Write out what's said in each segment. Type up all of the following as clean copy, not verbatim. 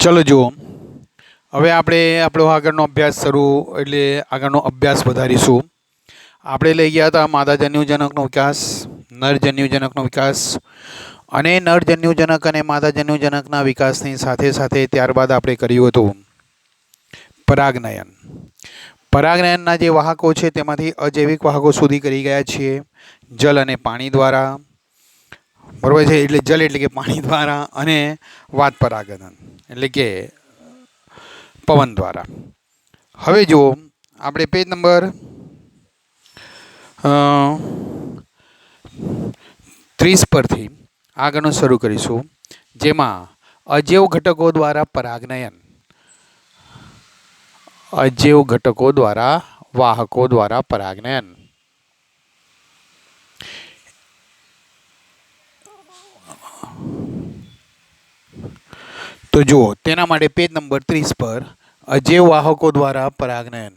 ચલો જુઓ, હવે આપણે આપણો આગળનો અભ્યાસ શરૂ એટલે આગળનો અભ્યાસ વધારીશું. આપણે લઈ ગયા હતા માદાજન્યુજનકનો વિકાસ, નરજન્યુજનકનો વિકાસ અને નરજન્યુજનક અને માદાજન્યુજનકના વિકાસની સાથે સાથે ત્યારબાદ આપણે કર્યું હતું પરાગનયન. પરાગનયનના જે વાહકો છે તેમાંથી અજૈવિક વાહકો સુધી કરી ગયા છીએ જલ અને પાણી દ્વારા. બરાબર છે, એટલે જલ એટલે કે પાણી દ્વારા અને વાત પરાગનન એટલે કે પવન દ્વારા. હવે જુઓ, આપણે પેજ નંબર 30 પરથી આગળનું શરૂ કરીશું, જેમાં અજૈવ ઘટકો દ્વારા પરાગનયન, અજૈવ ઘટકો દ્વારા વાહકો દ્વારા પરાગનયન. તો જુઓ, તેના માટે પેજ નંબર 30 પર અજૈવ વાહકો દ્વારા પરાગનયન.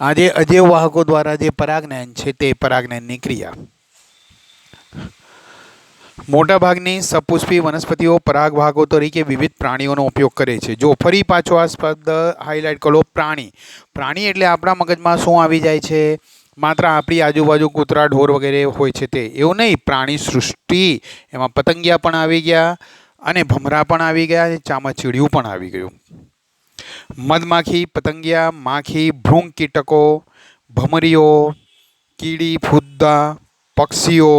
આ જે અજૈવ વાહકો દ્વારા જે પરાગનયન છે તે પરાગનયનની ક્રિયા. મોટાભાગની સપુષ્પી વનસ્પતિઓ પરાગવાહકો તરીકે વિવિધ પ્રાણીઓનો ઉપયોગ કરે છે. જો ફરી પાછો આ શબ્દ હાઇલાઇટ કરો, પ્રાણી. પ્રાણી એટલે આપણા મગજમાં શું આવી જાય છે? માત્ર આપણી આજુબાજુ કૂતરા, ઢોર વગેરે હોય છે તે, એવું નહીં. પ્રાણી સૃષ્ટિ, એમાં પતંગિયા પણ આવી ગયા અને ભમરા પણ આવી ગયા અને ચામાચીડિયું પણ આવી ગયું. મધમાખી, પતંગિયા, માખી, ભૃંગ કીટકો, ભમરીઓ, કીડી, ફુદ્દા, પક્ષીઓ,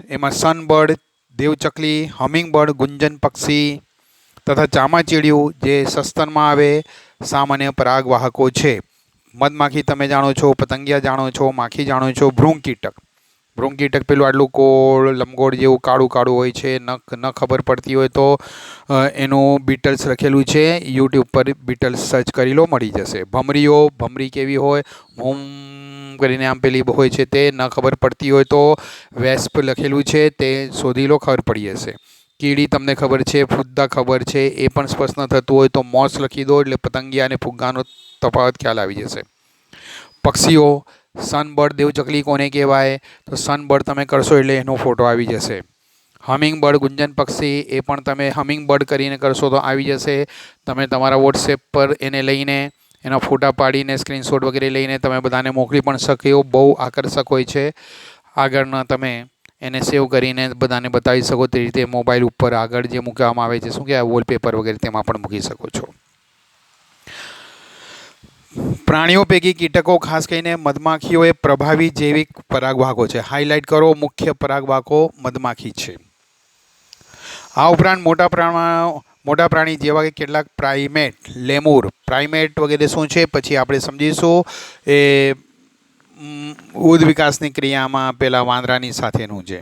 એમાં સનબર્ડ, દેવચકલી, હમિંગબર્ડ, ગુંજન પક્ષી તથા ચામાચીડિયું જે સસ્તનમાં આવે સામાન્ય પરાગવાહકો છે. મધમાખી તમે જાણો છો, પતંગિયા જાણો છો, માખી જાણો છો. ભૃંગ કીટક, ભૃંગ કીટક પેલું આટલું ગોળ લંબગોળ જેવું કાળું કાળું હોય છે. ન ખબર પડતી હોય તો એનું બીટલ્સ લખેલું છે, યુટ્યુબ પર બીટલ્સ સર્ચ કરી લો, મળી જશે. ભમરીઓ, ભમરી કેવી હોય? કરીને આમ પેલી હોય છે તે. ન ખબર પડતી હોય તો વેસ્પ લખેલું છે તે શોધી લો, ખબર પડી જશે. કીડી તમને ખબર છે, ફુદ્દા ખબર છે, એ પણ સ્પષ્ટ ન થતું હોય તો મોસ લખી દો એટલે પતંગિયા અને ફુગ્ગાનો તફાવત ખ્યાલ આવી જશે. પક્ષીઓ, સનબર્ડ, દેવચકલી કોને કહેવાય? તો સનબર્ડ તમે કરશો એટલે એનો ફોટો આવી જશે. હમિંગબર્ડ, ગુંજન પક્ષી, એ પણ તમે હમિંગબર્ડ કરીને કરશો તો આવી જશે. તમે તમારા વોટ્સએપ પર એને લઈને એના ફોટા પાડીને સ્ક્રીનશોટ વગેરે લઈને તમે બધાને મોકલી પણ શકો. બહુ આકર્ષક હોય છે. આગળના તમે એને સેવ કરીને બધાને બતાવી શકો. તે રીતે મોબાઈલ ઉપર આગળ જે મૂકવામાં આવે છે, શું કહેવાય, વોલપેપર વગેરે, તેમાં પણ મૂકી શકો છો. પ્રાણીઓ પૈકી કીટકો, ખાસ કરીને મધમાખીઓ એ પ્રભાવી જૈવિક પરાગવાહકો છે. હાઇલાઇટ કરો, મુખ્ય પરાગવાહકો મધમાખી છે. આ ઉપરાંત મોટા પ્રાણી જેવા કે કેટલાક પ્રાઇમેટ, લેમુર, પ્રાઇમેટ વગેરે શું છે પછી આપણે સમજીશું. એ ઉદ વિકાસની ક્રિયામાં પેલા વાંદરાની સાથેનું છે.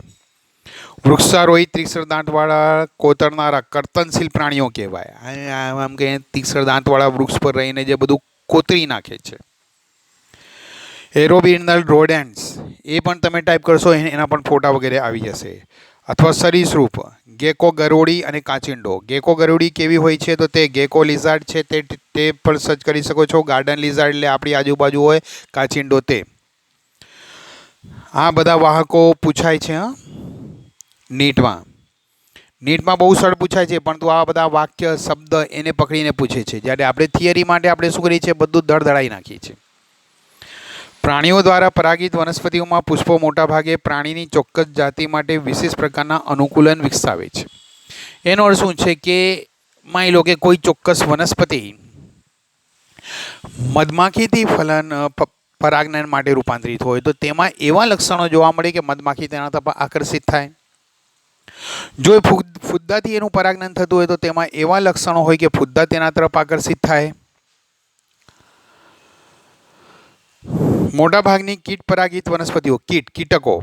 વૃક્ષારોહી, તીક્ષ્ણ દાંતવાળા, કોતરનારા, કર્તનશીલ પ્રાણીઓ કહેવાય. આમ કે તીક્ષ્ણ દાંતવાળા વૃક્ષ પર રહીને જે બધું કોતરી નાખે છે. એરોબિનલ રોડેન્ટ્સ, એ પણ તમે ટાઈપ કરશો એના પણ ફોટા વગેરે આવી જશે. અથવા સરીસૃપ, ગેકો, ગરોળી અને કાચિંડો. ગેકો ગરોળી કેવી હોય છે? તો તે ગેકો લિઝાર્ડ છે, તે પણ સર્ચ કરી શકો છો. ગાર્ડન લિઝાર્ડ એટલે આપણી આજુબાજુ હોય. કાચિંડો તે. આ બધા વાહકો પૂછાય છે નીટમાં. નીટમાં બહુ સરળ પૂછાય છે, પરંતુ આ બધા વાક્ય શબ્દ એને પકડીને પૂછે છે. જ્યારે આપણે થિયરી માટે આપણે શું કરીએ છીએ? બધું દળદળાઈ નાખીએ છીએ. પ્રાણીઓ દ્વારા પરાગિત વનસ્પતિઓમાં પુષ્પો મોટાભાગે પ્રાણીની ચોક્કસ જાતિ માટે વિશેષ પ્રકારના અનુકૂલન વિકસાવે છે. એનો અર્થ શું છે કે માની લો કે કોઈ ચોક્કસ વનસ્પતિ મધમાખીથી પરાગનયન માટે રૂપાંતરિત હોય તો તેમાં એવા લક્ષણો જોવા મળે કે મધમાખી તેના તરફ આકર્ષિત થાય. જો ફુદ્દાથી એનું પરાગનયન થતું હોય તો તેમાં એવા લક્ષણો હોય કે ફુદ્દા તેના તરફ આકર્ષિત થાય. મોટાભાગની કીટ પરાગિત વનસ્પતિઓ, કીટકો,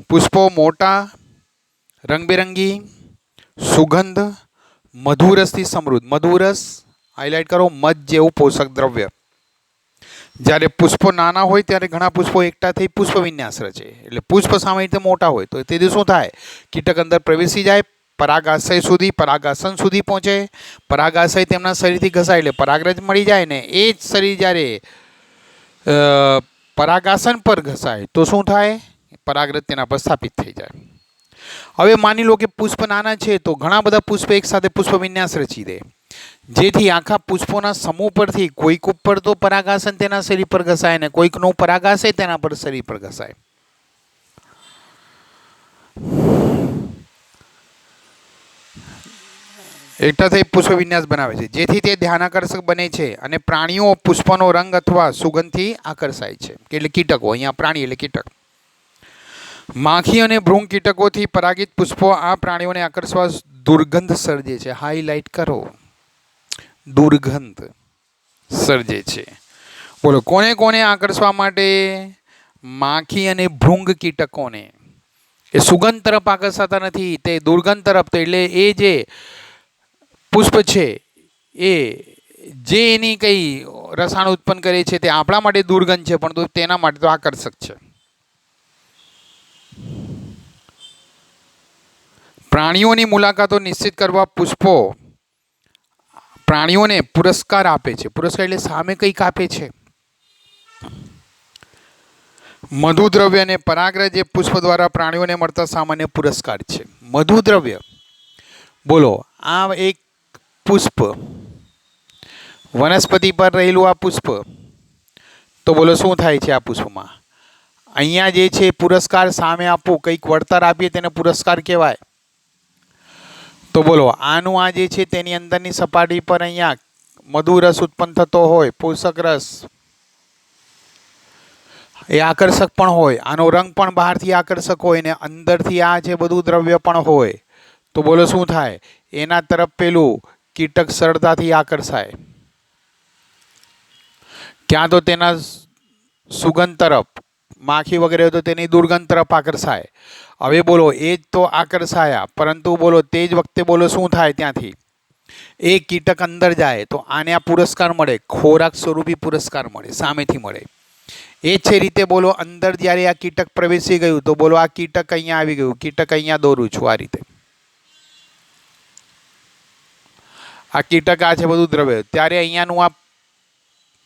પુષ્પો મોટા, રંગબેરંગી, સુગંધ, મધુરસથી સમૃદ્ધ. મધુરસ હાઇલાઇટ કરો, મધ જેવું પોષક દ્રવ્ય. જ્યારે પુષ્પો નાના હોય ત્યારે ઘણા પુષ્પો એકઠા થઈ પુષ્પ વિન્યાસ રચે. એટલે પુષ્પ સામાન્ય રીતે મોટા હોય તો તેથી શું થાય? કીટક અંદર પ્રવેશી જાય, પરાગાશય સુધી પહોંચે. પરાગાશય તેમના શરીરથી ઘસાય એટલે પરાગરજ મળી જાય ને. એ જ શરીર જ્યારે પરાગાસન પર ઘસાય તો શું થાય? પરાગરજ તેના પર સ્થાપિત થઈ જાય. હવે માની લો કે પુષ્પ નાના છે તો ઘણા બધા પુષ્પ એકસાથે પુષ્પ વિન્યાસ રચી દે, જેથી આખા પુષ્પોના સમૂહ પરથી કોઈક ઉપર તો પરાગાસન તેના શરીર પર ઘસાય ને કોઈકનું પરાગાશય તેના પર શરીર પર ઘસાય. એકઠા થઈ પુષ્પ વિન્યાસ બનાવે છે, જેથી તે ધ્યાનાકર્ષક બને છે અને પ્રાણીઓ પુષ્પનો રંગ અથવા સુગંધથી આકર્ષાય છે. એટલે કીટકો, અહીંયા પ્રાણી એટલે કીટક. માખી અને ભૃંગ કીટકોથી પરાગિત પુષ્પો આ પ્રાણીઓને આકર્ષવા દુર્ગંધ સર્જે છે. હાઈલાઇટ કરો, દુર્ગંધ સર્જે છે. બોલો કોને કોને આકર્ષવા માટે? માખી અને ભૃંગ કીટકોને. એ સુગંધ તરફ આકર્ષાતા નથી, તે દુર્ગંધ તરફ. એટલે એ જે પુષ્પ છે એ જે એની કઈ રસાયણ ઉત્પન્ન કરે છે તે આપણા માટે દુર્ગંધ છે, પરંતુ તેના માટે તો આકર્ષક છે. પ્રાણીઓની મુલાકાતો નિશ્ચિત કરવા પુષ્પો પ્રાણીઓને પુરસ્કાર આપે છે. પુરસ્કાર એટલે સામે કંઈક આપે છે. મધુદ્રવ્ય અને પરાગરજ એ પુષ્પ દ્વારા પ્રાણીઓને મળતા સામાન્ય પુરસ્કાર છે. મધુદ્રવ્ય, બોલો આ એક પુષ્પ, વનસ્પતિ પર રહેલું આ પુષ્પ, તો બોલો શું થાય છે આ પુષ્પમાં? અહીંયા જે છે પુરસ્કાર સામે આપવું, કંઈક વળતર આપીએ તેને પુરસ્કાર કહેવાય. તો બોલો આનું આ જે છે તેની અંદરની સપાટી પર અહીંયા મધુરસ ઉત્પન્ન થતો હોય, પોષક રસ, એ આકર્ષક પણ હોય. આનો રંગ પણ બહારથી આકર્ષક હોય ને અંદરથી આ જે બધું દ્રવ્ય પણ હોય. તો બોલો શું થાય? એના તરફ પેલું કીટક સરળતાથી આકર્ષાય, ક્યાં તો તેના સુગંધ તરફ, માખી વગેરે તો તેની દુર્ગંધ તરફ આકર્ષાય. હવે બોલો એ જ તો આકર્ષાયા, પરંતુ બોલો તે જ વખતે બોલો શું થાય? ત્યાંથી એ કીટક અંદર જાય તો આને આ પુરસ્કાર મળે, ખોરાક સ્વરૂપી પુરસ્કાર મળે, સામેથી મળે. એ છે રીતે બોલો અંદર જ્યારે આ કીટક પ્રવેશી ગયું તો બોલો આ કીટક અહીંયા આવી ગયું, કીટક અહીંયા દોરું છું આ રીતે. આ કીટક આ છે બધું દ્રવ્ય, ત્યારે અહીંયાનું આ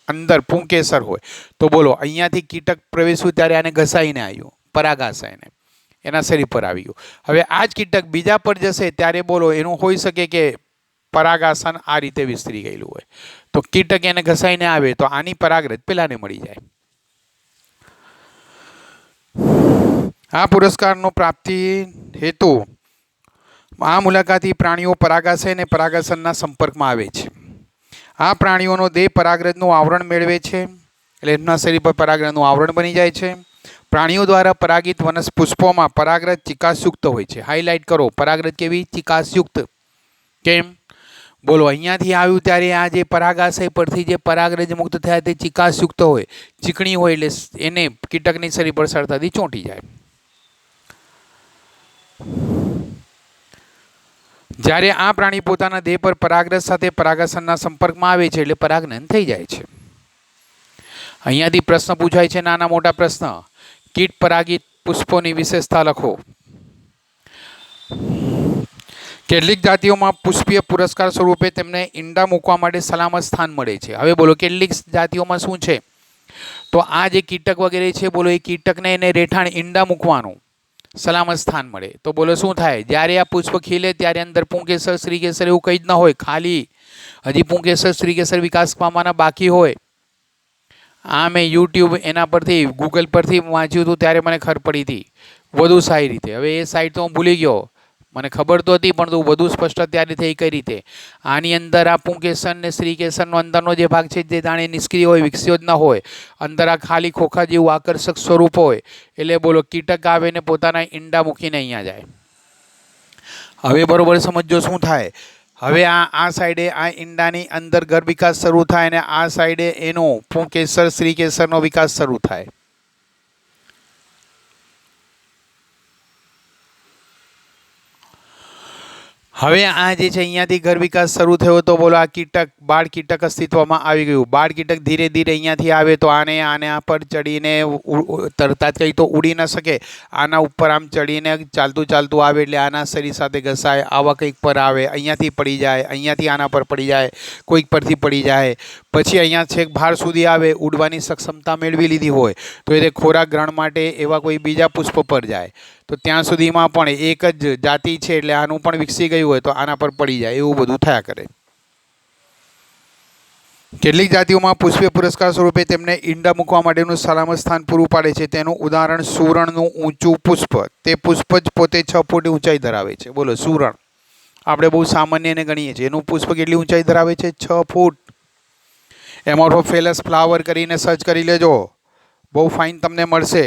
અંદર પુંકેસર હોય તો બોલો અહીંયાથી કીટક પ્રવેશ્યું ત્યારે આને ઘસાઈને આવ્યું, પરાગાશયને એના શરીર પર આવી ગયું. હવે આ જ કીટક બીજા પર જશે ત્યારે બોલો એનું હોઈ શકે કે પરાગાસન આ રીતે વિસ્તરી ગયેલું હોય, તો કીટક એને ઘસાઈને આવે તો આની પરાગરજ પેલાને મળી જાય. આ પુરસ્કારનો પ્રાપ્તિ હેતુ આ મુલાકાતી પ્રાણીઓ પરાગાશય અને પરાગાસનના સંપર્કમાં આવે છે. આ પ્રાણીઓનો દેહ પરાગરજનું આવરણ મેળવે છે, એટલે એમના શરીર પર પરાગરજનું આવરણ બની જાય છે. પ્રાણીઓ દ્વારા પરાગિત પુષ્પોમાં પરાગરજ ચિકાસયુક્ત હોય છે. હાઈલાઇટ કરો, પરાગરજ કેવી? ચિકાસયુક્ત. કેમ? બોલો અહીંયાથી આવ્યું ત્યારે આ જે પરાગાશય પરથી જે પરાગરજ મુક્ત થયા તે ચિકાસયુક્ત હોય, ચીકણી હોય, એટલે એને કીટકની શરીર પર સરળતાથી ચોંટી જાય. જ્યારે આ પ્રાણી પોતાના દેહ પર પરાગરજ સાથે પરાગાસનના સંપર્કમાં આવે છે એટલે પરાગનયન થઈ જાય છે. અહીંયાથી પ્રશ્ન પૂછાય છે, નાના મોટા પ્રશ્ન. કીટ પરાગિત પુષ્પોની વિશેષતા લખો. કેટલીક જાતિઓમાં પુષ્પીય પુરસ્કાર સ્વરૂપે તેમને ઈંડા મૂકવા માટે સલામત સ્થાન મળે છે. હવે બોલો કેટલીક જાતિઓમાં શું છે? તો આ જે કીટક વગેરે છે બોલો એ કીટકને એને રેઠાણ ઈંડા મૂકવાનું સલામત સ્થાન મળે. તો બોલો શું થાય? જ્યારે આ પુષ્પ ખીલે ત્યારે અંદર પુંકેસર, શ્રીકેસર એવું કંઈ જ ન હોય, ખાલી હજી પુંકેસર, શ્રીકેસર વિકાસ પામવાના બાકી હોય. આ મેં યુટ્યુબ એના પરથી ગૂગલ પરથી વાંચ્યું હતું ત્યારે મને ખબર પડી હતી વધુ સારી રીતે. હવે એ સાઇટ તો હું ભૂલી ગયો, મને ખબર તો હતી પણ વધુ સ્પષ્ટ ત્યારે થઈ કઈ રીતે. આની અંદર આ પુંકેસર ને શ્રીકેસરનો અંદરનો જે ભાગ છે જે જાણે નિષ્ક્રિય હોય, વિકસ્યો જ ન હોય, અંદર આ ખાલી ખોખા જેવું આકર્ષક સ્વરૂપ હોય, એટલે બોલો કીટક આવે ને પોતાના ઈંડા મૂકીને અહીંયા જાય. હવે બરોબર સમજો શું થાય? હવે આ સાઈડે આ ઈંડાની અંદર ગર્ભ વિકાસ શરૂ થાય અને આ સાઈડે એનો પુંકેસર, શ્રીકેસરનો વિકાસ શરૂ થાય. હવે આ જે છે અહીંયાથી ગર્ભ વિકાસ શરૂ થયો તો બોલો આ કીટક, બાળ કીટક અસ્તિત્વમાં આવી ગયું. બાળ કીટક ધીરે ધીરે અહીંયાથી આવે તો આને પર ચડીને તરતા કંઈ તો ઉડી ન શકે, આના ઉપર આમ ચડીને ચાલતું ચાલતું આવે એટલે આના શરીર સાથે ઘસાય, આવા કંઈક પર આવે, અહીંયાથી પડી જાય, અહીંયાથી આના પર પડી જાય, કોઈક પરથી પડી જાય, પછી અહીંયા છેક બહાર સુધી આવે, ઉડવાની સક્ષમતા મેળવી લીધી હોય તો એ ખોરાક ગ્રહણ માટે એવા કોઈ બીજા પુષ્પ પર જાય. તો ત્યાં સુધીમાં પણ એક જ જાતિ છે એટલે આનું પણ વિકસી ગયું હોય તો આના પર પડી જાય, એવું બધું થયા કરે. કેટલીક જાતિઓમાં પુષ્પીય પુરસ્કાર સ્વરૂપે તેમને ઈંડા મૂકવા માટેનું સલામત સ્થાન પૂરું પાડે છે. તેનું ઉદાહરણ સુરણનું ઊંચું પુષ્પ. તે પુષ્પ જ પોતે 6 ફૂટ ઊંચાઈ ધરાવે છે. બોલો, સુરણ આપણે બહુ સામાન્યને ગણીએ છીએ, એનું પુષ્પ કેટલી ઊંચાઈ ધરાવે છે? 6 ફૂટ. એમોર્ફોફેલસ ફ્લાવર કરીને સર્ચ કરી લેજો, બહુ ફાઇન તમને મળશે.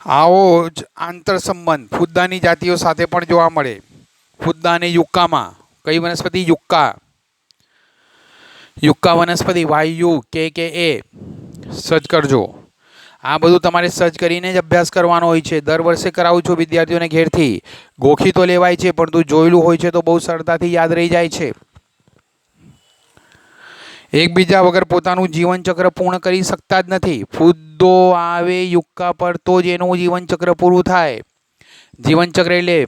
આવો જ આંતરસંબંધ ફુદ્દાની જાતિઓ સાથે પણ જોવા મળે. ફુદ્દા અને યુક્કામાં કઈ વનસ્પતિ? યુક્કા. યુક્કા વનસ્પતિ YUKKA સર્ચ કરજો. આ બધું તમારે સર્ચ કરીને જ અભ્યાસ કરવાનો હોય છે. દર વર્ષે કરાવું છું વિદ્યાર્થીઓને ઘેરથી. ગોખી તો લેવાય છે પણ તું જોયેલું હોય છે તો બહુ સરળતાથી યાદ રહી જાય છે. એકબીજા વગર પોતાનું જીવનચક્ર પૂર્ણ કરી શકતા જ નથી. ફુદ્દો આવે યુક્કા પર તો જ એનું જીવનચક્ર પૂરું થાય. જીવનચક્ર એટલે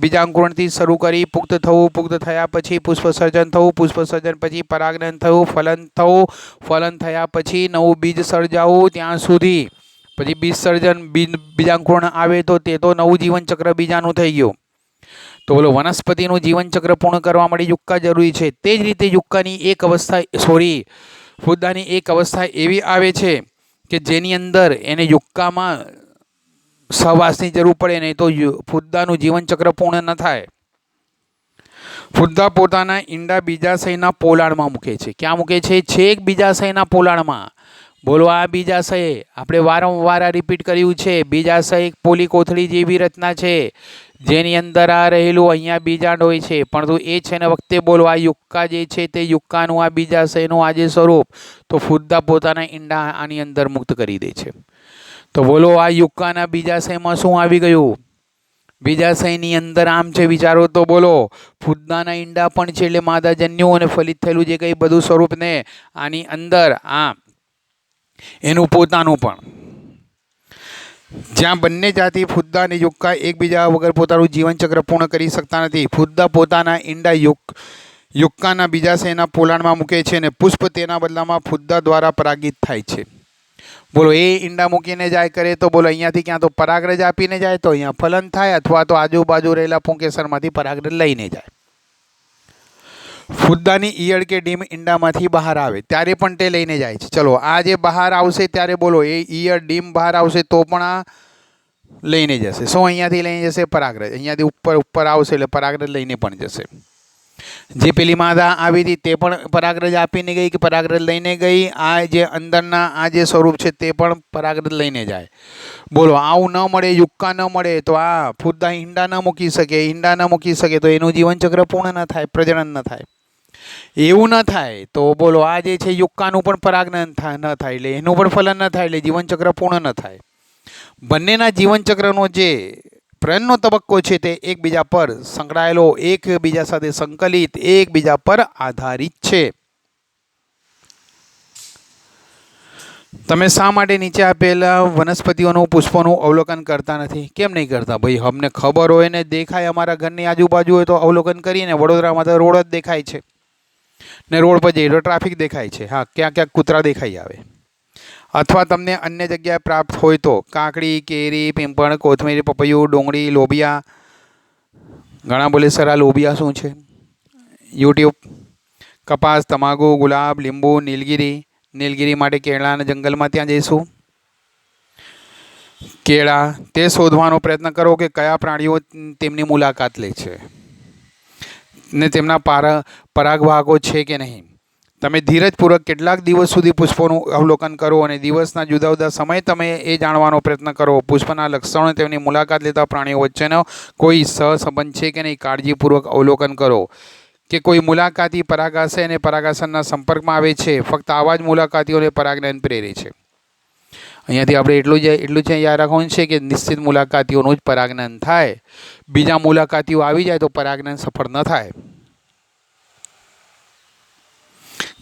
બીજાંકુરણથી શરૂ કરી પુખ્ત થવું, પુખ્ત થયા પછી પુષ્પસર્જન થવું, પુષ્પસર્જન પછી પરાગનન થવું, ફલન થવું, ફલન થયા પછી નવું બીજ સર્જાવું, ત્યાં સુધી પછી બીજ સર્જન, બીજાંકુરણ આવે તો તે તો નવું જીવનચક્ર બીજાનું થઈ ગયું. તો બોલો, વનસ્પતિનું જીવનચક્ર પૂર્ણ કરવા માટે યુક્કા જરૂરી છે. તે જ રીતે યુક્કાની એક અવસ્થા ફુદ્દાની એક અવસ્થા એવી આવે છે કે જેની અંદર એને યુક્કામાં સહવાસની જરૂર પડે, નહીં તો ફુદ્દાનું જીવનચક્ર પૂર્ણ ન થાય. ફુદ્દા પોતાના ઈંડા બીજાશયના પોલાણમાં મૂકે છે. ક્યાં મૂકે છે? છેક બીજાશયના પોલાણમાં. બોલો, આ બીજાશય આપણે વારંવાર રિપીટ કર્યું છે. બીજાશય એક પોલી કોથળી જેવી રચના છે જેની અંદર આ રહેલું અહીંયા બીજાંડ હોય છે. પરંતુ એ છે ને વખતે બોલો, આ યુક્કા જે છે તે યુક્કાનું આ બીજાશયનું આ જે સ્વરૂપ, તો ફુદ્દા પોતાના ઈંડા આની અંદર મુક્ત કરી દે છે. તો બોલો, આ યુક્કાના બીજાશયમાં શું આવી ગયું? બીજાશયની અંદર આમ છે, વિચારો તો. બોલો, ફુદ્દાના ઈંડા પણ છે એટલે માદાજન્યુ અને ફલિત થયેલું જે કંઈ બધું સ્વરૂપને આની અંદર આ એનું પોતાનું પણ. જ્યાં બંને જાતિ ફુદ્દા અને યુક્કા એકબીજા વગર પોતાનું જીવનચક્ર પૂર્ણ કરી શકતા નથી. ફુદ્દા પોતાના ઈંડા યુક્કાના બીજાશયના પોલાણમાં મૂકે છે અને પુષ્પ તેના બદલામાં ફુદ્દા દ્વારા પરાગિત થાય છે. બોલો, એ ઈંડા મૂકીને જાય કરે તો બોલો અહીંયાથી ક્યાં તો પરાગરજ આપીને જાય તો અહીંયા ફલન થાય, અથવા તો આજુબાજુ રહેલા પુંકેસરમાંથી પરાગરજ લઈને જાય. ફુદ્દાની ઈયળ કે ડીમ ઈંડામાંથી બહાર આવે ત્યારે પણ તે લઈને જાય છે. ચલો, આ જે બહાર આવશે ત્યારે બોલો એ ઈયળ ડીમ બહાર આવશે તો પણ આ લઈને જશે. શું અહીંયાથી લઈને જશે? પરાગરજ. અહીંયાથી ઉપર આવશે એટલે પરાગરજ લઈને પણ જશે. જે પેલી માદા આવી હતી તે પણ પરાગરજ આપીને ગઈ કે પરાગરજ લઈને ગઈ? આ જે અંદરના આ જે સ્વરૂપ છે તે પણ પરાગરજ લઈને જાય. બોલો, આવું ન મળે, યુક્કા ન મળે તો આ ફુદ્દા ઈંડા ન મૂકી શકે. ઈંડા ન મૂકી શકે તો એનું જીવનચક્ર પૂર્ણ ન થાય, પ્રજનન ન થાય. એવું ન થાય તો બોલો, આ જે છે યુક્કાનું પણ પરાગનન ન થાય એટલે એનું પણ ફલન ન થાય એટલે જીવનચક્ર પૂર્ણ ન થાય. બંનેના જીવનચક્રનો જે પ્રજનનનો તબક્કો છે તે એકબીજા પર સંકળાયેલો, એકબીજા સાથે સંકલિત, એકબીજા પર આધારિત છે. તમે શા માટે નીચે આપેલા વનસ્પતિઓનું પુષ્પોનું અવલોકન કરતા નથી? કેમ નહીં કરતા? ભાઈ, અમને ખબર હોય ને દેખાય અમારા ઘરની આજુબાજુ હોય તો અવલોકન કરીએ ને. વડોદરામાં તો રોડ જ દેખાય છે ને રોડ પર જઈએ તો ટ્રાફિક દેખાય છે. હા, ક્યાંક ક્યાંક કૂતરા દેખાઈ આવે. અથવા તમને અન્ય જગ્યાએ પ્રાપ્ત હોય તો કાકડી, કેરી, પીંપળ, કોથમીર, પપૈયું, ડુંગળી, લોબિયા. ઘણા બોલે સર આ લોબિયા શું છે? યુટ્યુબ. કપાસ, તમાકુ, ગુલાબ, લીંબુ, નીલગિરી. નીલગિરી માટે કેળાના જંગલમાં ત્યાં જઈશું. કેળા તે શોધવાનો પ્રયત્ન કરો કે કયા પ્રાણીઓ તેમની મુલાકાત લે છે ને તેમના પરાગવાહકો છે કે નહીં. તમે ધીરજપૂર્વક કેટલાક દિવસ સુધી પુષ્પોનું અવલોકન કરો અને દિવસના જુદા જુદા સમયે તમે એ જાણવાનો પ્રયત્ન કરો પુષ્પના લક્ષણો, તેમની મુલાકાત લેતા પ્રાણીઓ વચ્ચેનો કોઈ સહસંબંધ છે કે નહીં. કાળજીપૂર્વક અવલોકન કરો કે કોઈ મુલાકાતી પરાગાશય અને પરાગાશનના સંપર્કમાં આવે છે. ફક્ત આવા જ મુલાકાતીઓને પરાગનયન પ્રેરે છે. અહીંયાથી આપણે એટલું જ યાદ રાખવાનું છે કે નિશ્ચિત મુલાકાતીઓનું જ પરાગનયન થાય. બીજા મુલાકાતીઓ આવી જાય તો પરાગનયન સફળ ન થાય.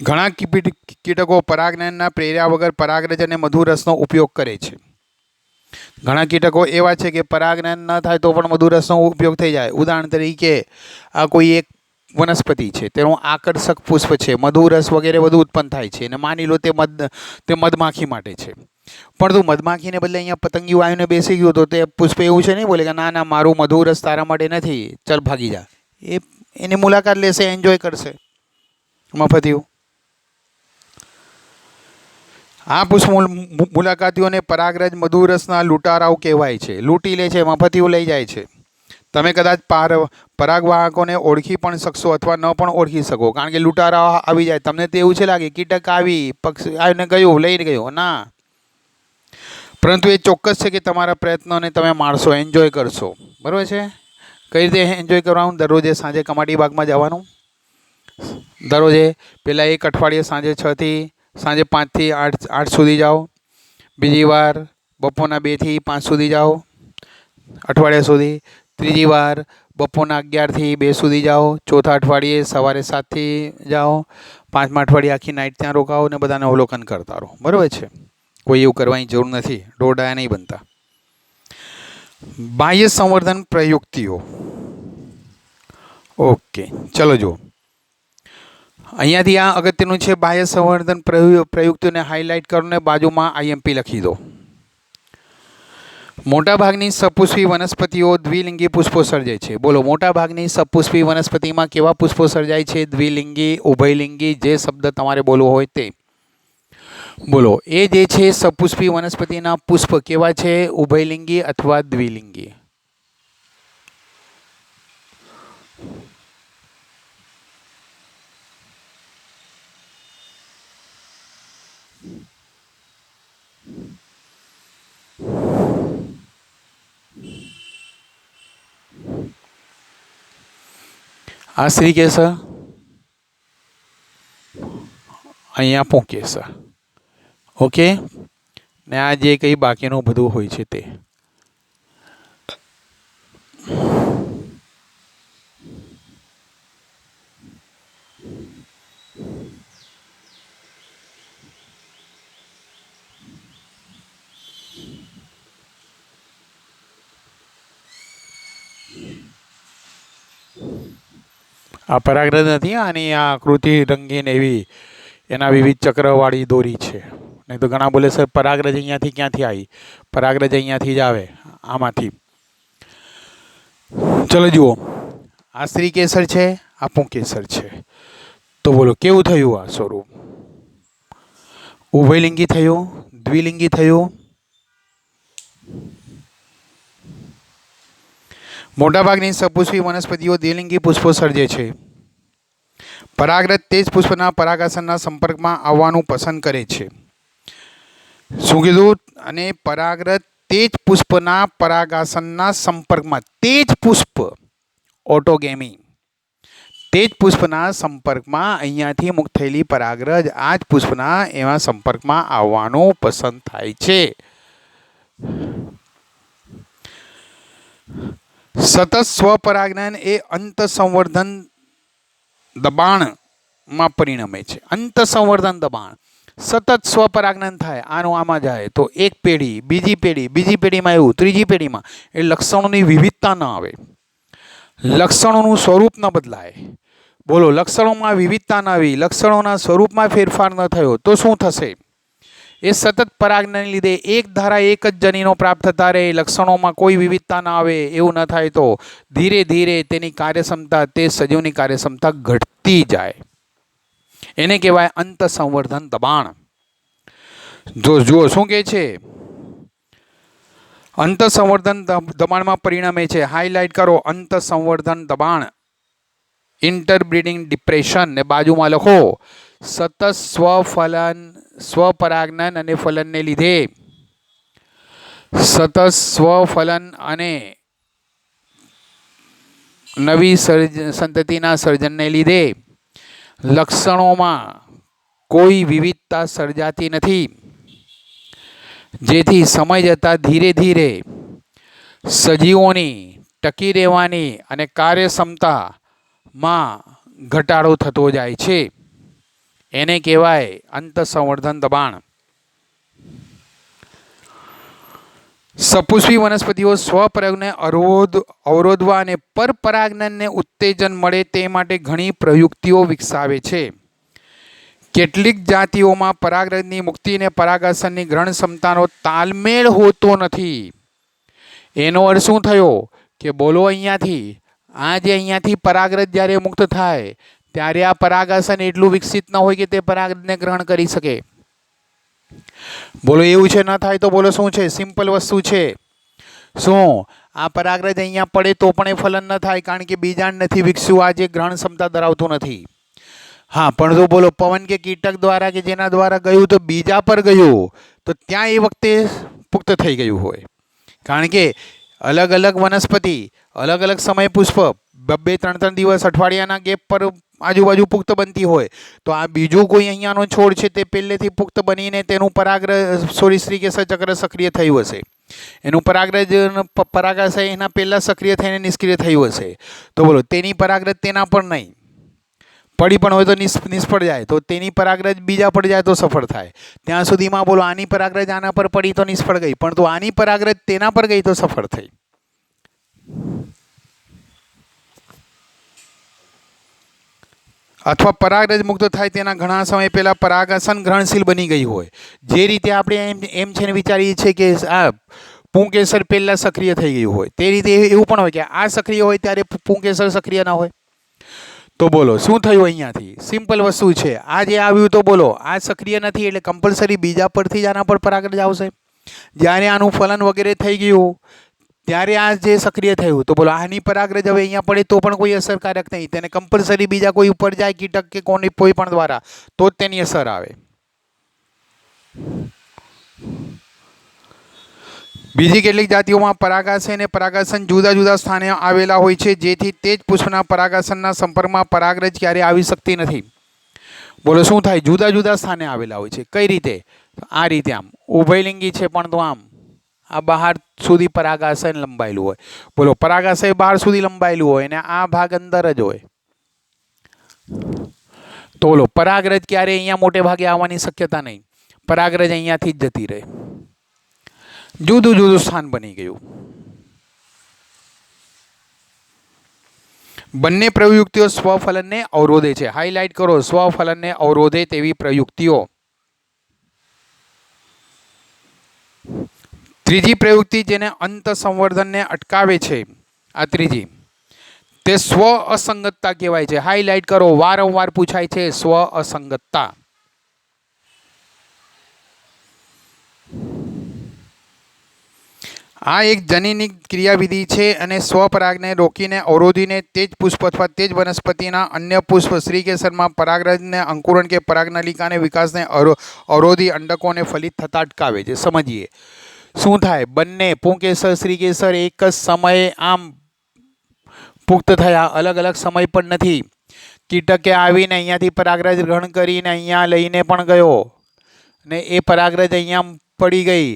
ઘણા કીટકો પરાગનયનના પ્રેર્યા વગર પરાગરજ અને મધુરસનો ઉપયોગ કરે છે. ઘણા કીટકો એવા છે કે પરાગનયન ન થાય તો પણ મધુરસનો ઉપયોગ થઈ જાય. ઉદાહરણ તરીકે આ કોઈ એક વનસ્પતિ છે, તેનું આકર્ષક પુષ્પ છે, મધુરસ વગેરે બધું ઉત્પન્ન થાય છે અને માની લો તે મધમાખી માટે છે. પણ તું મધમાખીને બદલે અહીંયા પતંગિયું આવીને બેસી ગયું તો તે પુષ્પ એવું છે નહીં બોલે કે ના ના મારું મધુરસ તારા માટે નથી, ચાલ ભાગી જા. એ એની મુલાકાત લેશે, એન્જોય કરશે મફતિયું. આ પુષ્પ મુલાકાતીઓને પરાગરજ મધુરસના લૂંટારાઓ કહેવાય છે. લૂંટી લે છે, મફતિયું લઈ જાય છે. તમે કદાચ પરાગવાહકોને ઓળખી પણ શકશો અથવા ન પણ ઓળખી શકો, કારણ કે લૂંટારા આવી જાય. તમને તો એવું છે લાગે કીટક આવી, પક્ષી આવીને ગયું, લઈને ગયો. ના, પરંતુ એ ચોક્કસ છે કે તમારા પ્રયત્નોને તમે માણશો, એન્જોય કરશો. બરાબર છે? કઈ રીતે એન્જોય કરવાનું? દરરોજે સાંજે કમાટી બાગમાં જવાનું. દરરોજે પહેલાં એક અઠવાડિયે સાંજે 6 થી સાંજે 5 થી 8 સુધી જાઓ. બીજી વાર બપોરના 2 થી 5 સુધી જાઓ અઠવાડિયા સુધી. ત્રીજી વાર બપોરના 11 થી 2 સુધી જાઓ. ચોથા અઠવાડિયે સવારે 7 થી જાઓ. પાંચમા અઠવાડિયે આખી નાઇટ ત્યાં રોકાઓ ને બધાને અવલોકન કરતા રહો. બરાબર છે? કોઈ એવું કરવાની જરૂર નથી, દોરડાયા નહીં બનતા. બાહ્ય સંવર્ધન પ્રયુક્તિઓ. ઓકે, ચલો જુઓ. અહીંયાથી આ અગત્યનું છે. બાહ્ય સંવર્ધન પ્રયુક્તિઓને હાઇલાઇટ કરો ને બાજુમાં IMP લખી દો. મોટાભાગની સપુષ્પી વનસ્પતિઓ દ્વિલિંગી પુષ્પો સર્જે છે. બોલો, મોટાભાગની સપુષ્પી વનસ્પતિમાં કેવા પુષ્પો સર્જાય છે? દ્વિલિંગી, ઉભયલિંગી, જે શબ્દ તમારે બોલવો હોય તે બોલો. એ જે છે સપુષ્પી વનસ્પતિના પુષ્પ કેવા છે? ઉભયલિંગી અથવા દ્વિલિંગી? આ શ્રીકેસર, અહીંયા પુંકેસર. ઓકે, ને આ જે કંઈ બાકીનું બધું હોય છે તે. આ પરાગરજ નથી, આની આ આકૃતિ રંગીન એવી એના વિવિધ ચક્રવાળી દોરી છે. નહીં તો ઘણા બોલે સર પરાગરજ અહીંયાથી ક્યાંથી આવી? પરાગરજ અહીંયાથી જ આવે, આમાંથી. ચલો જુઓ, આ શ્રીકેસર છે, આ પુંકેસર છે. તો બોલો કેવું થયું આ સ્વરૂપ? ઉભયલિંગી થયું, દ્વિલિંગી થયું? મોટાભાગની સપુષ્પી વનસ્પતિઓ દ્વિલિંગી પુષ્પો સર્જે છે. પરાગરજ તે જ પુષ્પના પરાગાસનના સંપર્કમાં આવવાનું પસંદ કરે છે. શું કીધું? અને પરાગરજ તે જ પુષ્પના પરાગાસનના સંપર્કમાં, તે જ પુષ્પ, ઓટોગેમી, તે જ પુષ્પના સંપર્કમાં અહીંયાથી મુક્ત થયેલી પરાગરજ આ જ પુષ્પના એવા સંપર્કમાં આવવાનું પસંદ થાય છે. સતત સ્વપરાગનયન એ અંતઃસંવર્ધન દબાણમાં પરિણમે છે. અંતઃસંવર્ધન દબાણ, સતત સ્વપરાગનયન થાય, આનું આમાં જાય તો એક પેઢી, બીજી પેઢી, બીજી પેઢીમાં એવું, ત્રીજી પેઢીમાં એ લક્ષણોની વિવિધતા ન આવે, લક્ષણોનું સ્વરૂપ ન બદલાય. બોલો, લક્ષણોમાં વિવિધતા ન આવી, લક્ષણોના સ્વરૂપમાં ફેરફાર ન થયો તો શું થશે? એ સતત પરાગનને લીધે એક ધારા એક જ જનીનો પ્રાપ્ત થતા રહે, લક્ષણોમાં કોઈ વિવિધતા ના આવે. એવું ન થાય તો ધીરે ધીરે તેની કાર્યક્ષમતા, તે સજીવની કાર્યક્ષમતા ઘટતી જાય. એને કહેવાય અંતઃસંવર્ધન દબાણ. જુઓ શું કહે છે? અંતઃસંવર્ધન દબાણમાં પરિણમે છે. હાઇલાઇટ કરો, અંતઃસંવર્ધન દબાણ, ઇન્ટરબ્રીડિંગ ડિપ્રેશન, ને બાજુમાં લખો સતત સ્વપરાગનન અને ફલનને લીધે, સતત સ્વફલન અને નવી સંતતિના સર્જનને લીધે લક્ષણોમાં કોઈ વિવિધતા સર્જાતી નથી, જેથી સમય જતાં ધીરે ધીરે સજીવોની ટકી રહેવાની અને કાર્યક્ષમતામાં ઘટાડો થતો જાય છે. એને કહેવાય અંતઃસંવર્ધન દબાણ. સપુષ્પી વનસ્પતિઓ સ્વપરાગને અવરોધવા અને પરપરાગનને ઉત્તેજન મળે તે માટે ઘણી પ્રયુક્તિઓ વિકસાવે છે. કેટલીક જાતિઓમાં પરાગરજની મુક્તિ અને પરાગાસનની ગ્રહણ ક્ષમતાનો તાલમેળ હોતો નથી. એનો અર્થ શું થયો કે બોલો અહીંયાથી આ જે અહીંયાથી પરાગરજ જ્યારે મુક્ત થાય ત્યારે આ પરાગાસન એટલું વિકસિત ન હોય કે તે પરાગરજને ગ્રહણ કરી શકે. બોલો એવું છે, ન થાય તો બોલો શું છે? સિમ્પલ વસ્તુ છે. શું આ પરાગરજ અહીંયા પડે તો પણ એ ફલન ન થાય, કારણ કે બીજાંડ નથી વિકસ્યું, આ જે ગ્રહણ ક્ષમતા ધરાવતું નથી. હા, પણ તો બોલો પવન કે કીટક દ્વારા કે જેના દ્વારા ગયું તો બીજા પર ગયું તો ત્યાં એ વખતે પુખ્ત થઈ ગયું હોય, કારણ કે અલગ અલગ વનસ્પતિ અલગ અલગ સમય પુષ્પ 2-3 દિવસ અઠવાડિયાના ગેપ પર આજુબાજુ પુખ્ત બનતી હોય, તો આ બીજું કોઈ અહીંયાનો છોડ છે તે પહેલેથી પુખ્ત બનીને તેનું શ્રીકેસર ચક્ર સક્રિય થયું હશે, એનું પરાગાશય એના પહેલાં સક્રિય થઈને નિષ્ક્રિય થયું હશે, તો બોલો તેની પરાગરજ તેના પર નહીં પડી પણ હોય તો નિષ્ફળ જાય, તો તેની પરાગરજ બીજા પર જાય તો સફળ થાય. ત્યાં સુધીમાં બોલો આની પરાગરજ આના પર પડી તો નિષ્ફળ ગઈ, પણ તો આની પરાગરજ તેના પર ગઈ તો સફળ થઈ. અથવા પરાગરજ મુક્ત થાય તેના ઘણા સમય પહેલા પરાગાસન ગ્રહણશીલ બની ગઈ હોય. જે રીતે આપણે એમ છે ને વિચારીએ છીએ કે આ પુંકેસર પહેલા સક્રિય થઈ ગયું હોય, તે રીતે એવું પણ હોય કે આ સક્રિય હોય ત્યારે પુંકેસર સક્રિય ના હોય. તો બોલો શું થયું અહીંયાથી? સિમ્પલ વસ્તુ છે. આ જે આવ્યું તો બોલો આ સક્રિય નથી એટલે કમ્પલસરી બીજા પરથી જ આના પર પરાગરજ આવશે. જ્યારે આનું ફલન વગેરે થઈ ગયું ત્યારે આ જે સક્રિય થયું તો બોલો આની પરાગરજ હવે અહીંયા પડે તો પણ કોઈ અસરકારક નહીં, તેને કમ્પલસરી બીજા કોઈ ઉપર જાય કીટક કે કોઈ પણ દ્વારા તો જ તેની અસર આવે. બીજી કેટલીક જાતિઓમાં પરાગાશય અને પરાગાસન જુદા જુદા સ્થાને આવેલા હોય છે, જેથી તે જ પુષ્પના પરાગાસનના સંપર્કમાં પરાગરજ ક્યારેય આવી શકતી નથી. બોલો શું થાય? જુદા જુદા સ્થાને આવેલા હોય છે. કઈ રીતે? આ રીતે આમ ઉભયલિંગી છે પણ તો આમ આ બહાર સુધી પરાગાશય લંબાયેલું હોય. બોલો પરાગાશય બહાર સુધી લંબાયેલું હોય અને આ ભાગ અંદર જ હોય, તો બોલો પરાગરજ ક્યારે અહીંયા મોટે ભાગે આવવાની શક્યતા નહીં, પરાગરજ અહીંયાથી જ જતી રહે. જુદું જુદું સ્થાન બની ગયું. બંને પ્રયુક્તિઓ સ્વફલનને અવરોધે છે. હાઇલાઇટ કરો, સ્વફલનને અવરોધે તેવી પ્રયુક્તિઓ. ત્રીજી પ્રયુક્તિ જેને અંત સંવર્ધનને અટકાવે છે, આ ત્રીજી, તે સ્વ અસંગતતા કહેવાય છે. હાઇલાઇટ કરો, વારંવાર પૂછાય છે સ્વ અસંગતતા. આ એક જનીનિક ક્રિયાવિધિ છે અને સ્વપરાગને રોકીને અવરોધીને તે જ પુષ્પ અથવા તે જ વનસ્પતિના અન્ય પુષ્પ શ્રીકેસરમાં પરાગરજને અંકુરણ કે પરાગનલિકાને વિકાસને અવરોધી અંડકોને ફલિત થતા અટકાવે છે. સમજીએ શું થાય? બંને પુંકેસર શ્રીકેસર એક જ સમયે આમ પુખ્ત થયા, અલગ અલગ સમય પણ નથી. કીટકે આવીને અહીંયાથી પરાગરજ ગ્રહણ કરીને અહીંયા લઈને પણ ગયો ને એ પરાગરજ અહીંયા પડી ગઈ,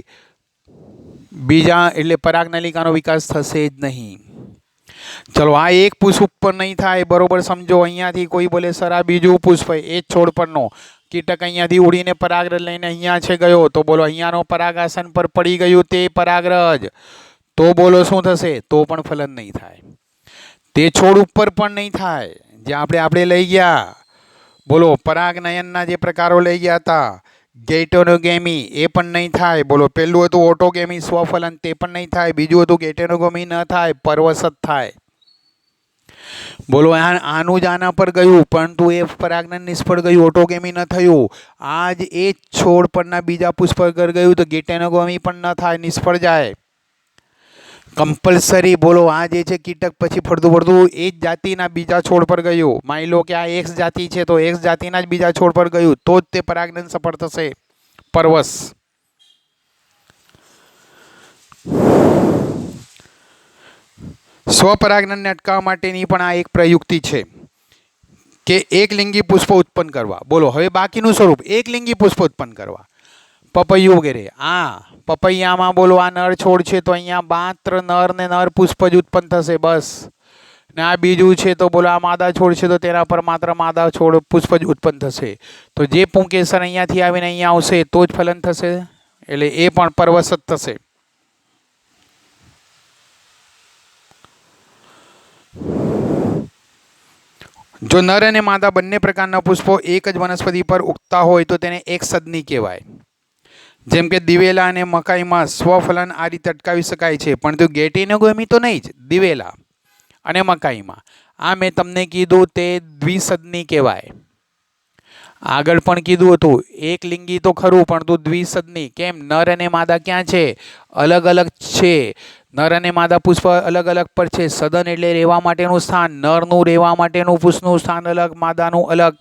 બીજા એટલે પરાગનલિકાનો વિકાસ થશે જ નહીં. ચલો આ એક પુષ્પ ઉપર નહીં થાય, બરોબર સમજો. અહીંયાથી કોઈ બોલે સર આ બીજું પુષ્પ એ જ છોડ પરનો કીટક અહીંયાથી ઉડીને પરાગરજ લઈને અહીંયા છે ગયો, તો બોલો અહીંયાનો પરાગાસન પર પડી ગયું તે પરાગરજ, તો બોલો શું થશે? તો પણ ફલન નહીં થાય. તે છોડ ઉપર પણ નહીં થાય જે આપણે લઈ ગયા. બોલો પરાગનયનના જે પ્રકારો લઈ ગયા હતા, ગેટોનોગેમી, એ પણ નહીં થાય. બોલો પહેલું હતું ઓટોગેમી સ્વફલન, તે પણ નહીં થાય. બીજું હતું ગેટોનોગેમી, ન થાય, પરવસત થાય. બોલો આનું જ આના પર ગયું પરંતુ એ પરાગનયન નિષ્ફળ ગયું, ઓટોગેમી ન થયું. આ જ એ છોડ પરના બીજા પુષ્પ પર ગયું તો ગેટોનોગેમી પણ ન થાય, નિષ્ફળ જાય. કમ્પલસરી બોલો આ જે છે કીટક પછી ફરતું ફરતું એ જ જાતિના બીજા છોડ પર ગયું. માની લો કે આ એક્સ જાતિ છે તો એક્સ જાતિના જ બીજા છોડ પર ગયું તો જ તે પરાગનયન સફળ થશે. પરવશ. સ્વપરાગનયનને અટકાવવા માટેની પણ આ એક પ્રયુક્તિ છે કે એકલિંગી પુષ્પ ઉત્પન્ન કરવા. બોલો હવે બાકીનું સ્વરૂપ એકલિંગી પુષ્પ ઉત્પન્ન કરવા, પપૈયું વગેરે. પપૈયામાં બોલો આ નર છોડ છે તો અહીંયા માત્ર નર ને નર પુષ્પ જ ઉત્પન્ન થશે બસ. ને આ બીજું છે તો બોલો આ માદા છોડ છે તો તેના પર માત્ર માદા છોડ પુષ્પ જ ઉત્પન્ન થશે. તો જે પુંકેસર અહીંયાથી આવીને અહીંયા આવશે તો જ ફલન થશે, એટલે એ પણ પરવસત થશે. જો નર અને માદા બંને પ્રકારના પુષ્પો એક જ વનસ્પતિ પર ઉગતા હોય તો તેને એક સદની કહેવાય. જેમ કે દિવેલા અને મકાઈમાં સ્વફલન આ રીતે અટકાવી શકાય છે, પણ તો ગેટીનોગેમી તો નહીં જ. દિવેલા અને મકાઈમાં આ મેં તમને કીધું તે દ્વિસદની કહેવાય. આગળ પણ કીધું હતું એક લિંગી તો ખરું, પણ તું દ્વિસદની. કેમ? નર અને માદા ક્યાં છે? અલગ અલગ છે. નર અને માદા પુષ્પ અલગ અલગ પર છે. સદન એટલે રહેવા માટેનું સ્થાન. નરનું રહેવા માટેનું પુષ્પનું સ્થાન અલગ, માદાનું અલગ.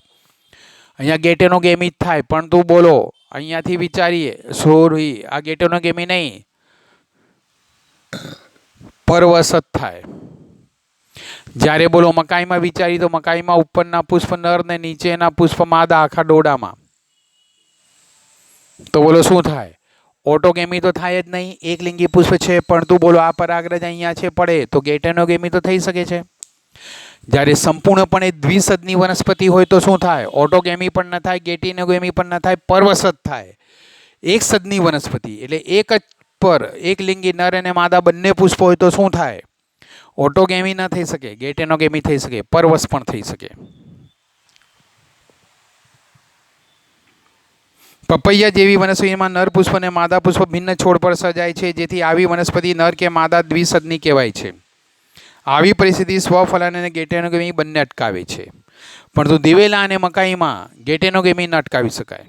અહીંયા ગેટેનોગેમી થાય, પણ તું બોલો અહીંયાથી વિચારીએ. સોરી, આ ગેટેનોગેમી નહીં, પરવસત થાય. જ્યારે બોલો મકાઈમાં વિચારી તો મકાઈમાં ઉપરના પુષ્પ નર ને નીચેના પુષ્પ માદા આખા ડોડામાં. તો બોલો શું થાય? ઓટોગેમી તો થાય જ નહીં. એક લિંગી પુષ્પ છે, પણ તું બોલો આ પરાગરજ અહીંયા છે પડે તો ગેટેનોગેમી તો થઈ શકે છે. જ્યારે સંપૂર્ણપણે દ્વિસદની વનસ્પતિ હોય તો શું થાય? ઓટોગેમી પણ ન થાય, ગેટેનોગેમી પણ ન થાય, પરવસત થાય. એક સદની વનસ્પતિ એટલે એક જ પર એક લિંગી નર અને માદા બંને પુષ્પ હોય તો શું થાય? ઓટોગેમી ન થઈ શકે, ગેટેનોગેમી થઈ શકે, પરવસ પણ થઈ શકે. પપૈયા જેવી વનસ્પતિમાં નર પુષ્પ અને માદા પુષ્પ ભિન્ન છોડ પર સજાય છે, જેથી આવી વનસ્પતિ નર કે માદા દ્વિસદની કહેવાય છે. આવી પરિસ્થિતિ સ્વફલન અને ગેટેનોગેમી બંને અટકાવે છે, પરંતુ દિવેલા અને મકાઈમાં ગેટેનોગેમી ન અટકાવી શકાય.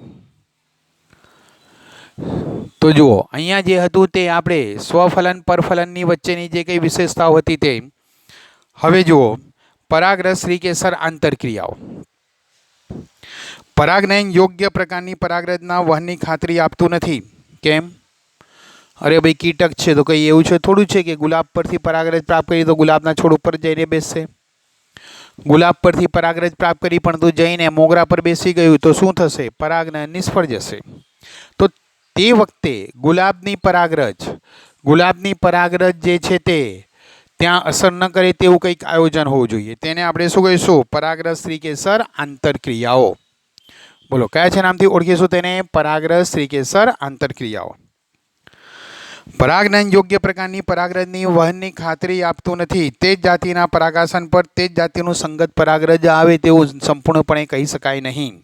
તો જુઓ અહીંયા જે હતું તે આપણે સ્વફલન પરફલનની વચ્ચેની જે કંઈ વિશેષતાઓ હતી તે. હવે જુઓ પરાગરસ શ્રીકેસર આંતરક્રિયાઓ. પરાગનયન યોગ્ય પ્રકારની પરાગરજના વહનની ખાતરી આપતું નથી. કેમ? અરે ભાઈ કીટક છે તો કંઈ એવું છે થોડું છે કે ગુલાબ પરથી પરાગરજ પ્રાપ્ત કરી તો ગુલાબના છોડ ઉપર જઈને બેસશે. ગુલાબ પરથી પરાગરજ પ્રાપ્ત કરી પણ તું જઈને મોગરા પર બેસી ગયું તો શું થશે? પરાગનયન નિષ્ફળ જશે. તો તે વખતે ગુલાબની પરાગરજ જે છે તે ત્યાં અસર ન કરે તેવું કંઈક આયોજન હોવું જોઈએ. તેને આપણે શું કહીશું? પરાગરસ શ્રીકેસર આંતરક્રિયાઓ. બોલો કયા છે નામથી ઓળખીશું તેને? પરાગરસ શ્રીકેસર આંતરક્રિયાઓ. પરાગનયન યોગ્ય પ્રકારની પરાગરજની વહનની ખાતરી આપતું નથી. તે જ જાતિના પરાગાસન પર તે જ જાતિનું સંગત પરાગરજ આવે તેવું સંપૂર્ણપણે કહી શકાય નહીં.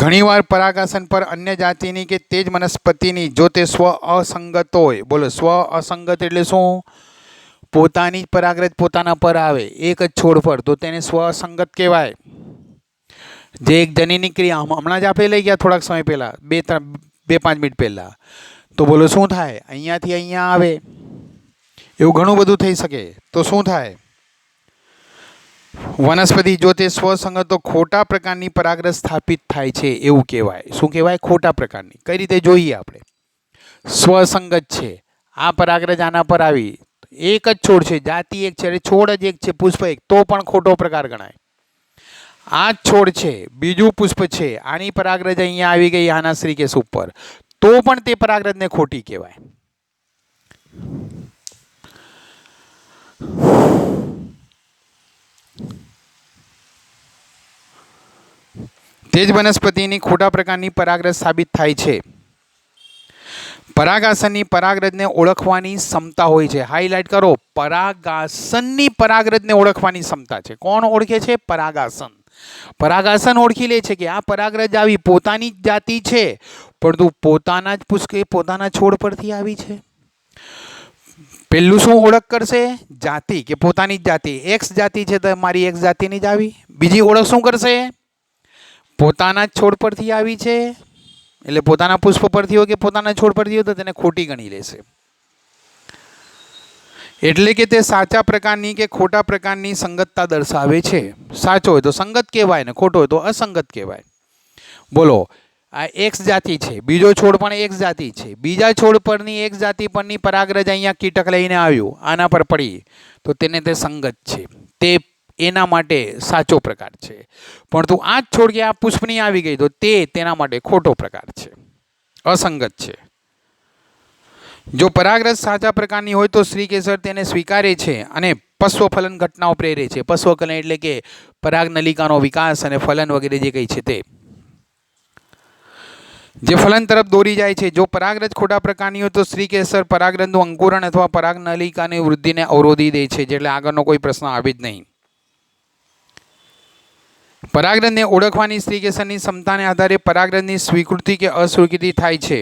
ઘણીવાર પરાગાસન પર અન્ય જાતિની કે તે જ વનસ્પતિની જો તે સ્વ અસંગત હોય. બોલો સ્વ અસંગત એટલે શું? પોતાની જ પરાગરજ પોતાના પર આવે એક જ છોડ પર તો તેને સ્વ અસંગત કહેવાય. જે એક જનીની ક્રિયા હમણાં જ આપણે લઈ ગયા થોડાક સમય પહેલાં, 2-5 મિનિટ પહેલાં, તો બોલો શું થાય? અહીંયાથી અહીંયા આવે એવું ઘણું બધું થઈ શકે. તો શું થાય? વનસ્પતિ જો તે સ્વસંગત તો ખોટા પ્રકારની પરાગરજ સ્થાપિત થાય છે એવું કહેવાય. શું કહેવાય? ખોટા પ્રકારની. કઈ રીતે જોઈએ આપણે? સ્વસંગત છે, આ પરાગરજ આના પર આવી, એક જ છોડ છે, જાતિ એક છે, છોડ જ એક છે, પુષ્પ એક, તો પણ ખોટો પ્રકાર ગણાય. આ જ છોડ છે, બીજું પુષ્પ છે, આની પરાગરજ અહીંયા આવી ગઈ આના શ્રીકેશ ઉપર, તો પણ તે પરાગરજને ખોટી કહેવાય. તે જ વનસ્પતિની ખોટા પ્રકારની પરાગરજ સાબિત થાય છે. પરાગાસનની પરાગરજને ઓળખવાની ક્ષમતા હોય છે. હાઇલાઇટ કરો, પરાગાસનની પરાગરજને ઓળખવાની ક્ષમતા છે. કોણ ઓળખે છે? પરાગાસન. પરાગાસન ઓળખી લે છે કે આ પરાગરજ આવી પોતાની જ જાતિ છે, પરંતુ પોતાના જ પુષ્પ પોતાના છોડ પરથી આવી છે. પહેલું શું ઓળખ કરશે? જાતિ, કે પોતાની જ જાતિ. એક્સ જાતિ છે તો મારી એક્સ જાતિની જ આવી. બીજી ઓળખ શું કરશે? પોતાના જ છોડ પરથી આવી છે, એટલે પોતાના પુષ્પ પરથી હોય કે પોતાના છોડ પરથી હોય તો તેને ખોટી ગણી લેશે. એટલે કે તે સાચા પ્રકારની કે ખોટા પ્રકારની સંગતતા દર્શાવે છે. સાચો હોય તો સંગત કહેવાય ને ખોટો હોય તો અસંગત કહેવાય. બોલો આ એક્સ જાતિ છે, બીજો છોડ પણ એક્સ જાતિ છે, બીજા છોડ પરની એક્સ જાતિ પરની પરાગરજ અહીંયા કીટક લઈને આવ્યું, આના પર પડી તો તેને તે સંગત છે, તે એના માટે સાચો પ્રકાર છે. પણ તું આ જ છોડ કે આ પુષ્પની આવી ગઈ તો તે તેના માટે ખોટો પ્રકાર છે, અસંગત છે. જો પરાગરજ સાચા પ્રકારની હોય તો શ્રીકેસર તેને સ્વીકારે છે અને પશ્વફલન ઘટનાઓ પ્રેરે છે. પશ્વફલન એટલે કે પરાગનલિકાનો વિકાસ અને ફલન વગેરે જે કંઈ છે તે જે ફલન તરફ દોરી જાય છે. જો પરાગરજ ખોટા પ્રકારની હોય તો શ્રીકેસર પરાગરજનું અંકુરણ અથવા પરાગનલિકાની વૃદ્ધિને અવરોધી દે છે, એટલે આગળનો કોઈ પ્રશ્ન આવે જ નહીં. પરાગરજને ઓળખવાની સ્ત્રીકેસરની ક્ષમતાને આધારે પરાગરજની સ્વીકૃતિ કે અસ્વીકૃતિ થાય છે,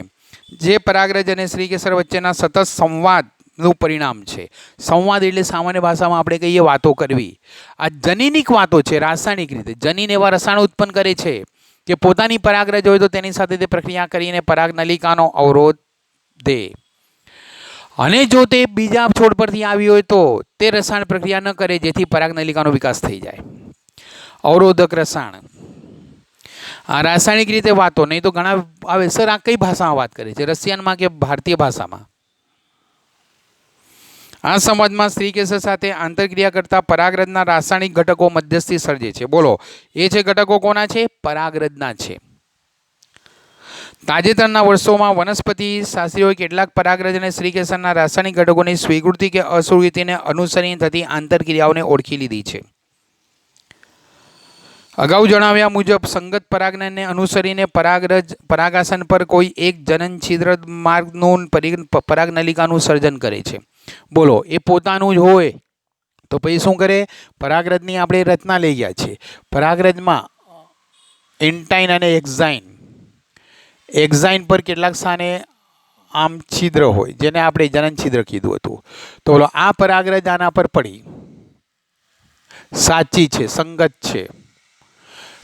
જે પરાગરજ અને સ્ત્રીકેસર વચ્ચેના સતત સંવાદનું પરિણામ છે. સંવાદ એટલે સામાન્ય ભાષામાં આપણે કહીએ વાતો કરવી. આ જનીનિક વાતો છે. રાસાયણિક રીતે જનીન એવા રસાયણો ઉત્પન્ન કરે છે કે પોતાની પરાગરજ હોય તો તેની સાથે તે પ્રક્રિયા કરીને પરાગનલિકાનો અવરોધ દે, અને જો તે બીજા છોડ પરથી આવી હોય તો તે રસાયણ પ્રક્રિયા ન કરે જેથી પરાગનલિકાનો વિકાસ થઈ જાય. અવરોધક રસાયણ. આ રાસાયણિક રીતે વાતો, નહીં તો ઘણા આવે સર આ કઈ ભાષામાં વાત કરે છે, રશિયનમાં કે ભારતીય ભાષામાં. આ સંવાદમાં સ્ત્રીકેસર સાથે આંતરક્રિયા કરતા પરાગરજના રાસાયણિક ઘટકો મધ્યસ્થી સર્જે છે. બોલો, એ છે ઘટકો કોના છે? પરાગરજના છે. તાજેતરના વર્ષોમાં વનસ્પતિ શાસ્ત્રીઓએ કેટલાક પરાગરજ અને સ્ત્રીકેસરના રાસાયણિક ઘટકોની સ્વીકૃતિ કે અસ્વીકૃતિને અનુસરીને થતી આંતરક્રિયાઓને ઓળખી લીધી છે. અગાઉ જણાવ્યા મુજબ સંગત પરાગને અનુસરીને પરાગાસન પર કોઈ એક જનન છિદ્ર માર્ગનું પરાગનલિકાનું સર્જન કરે છે. બોલો, એ પોતાનું જ હોય તો પછી શું કરે? પરાગરજની આપણે રચના લઈ ગયા છે. પરાગરજમાં એન્ટાઇન અને એક્ઝાઇન પર કેટલાક સ્થાને આમ છિદ્ર હોય, જેને આપણે જનન છિદ્ર કીધું હતું. તો બોલો, આ પરાગરજ આના પર પડી, સાચી છે, સંગત છે.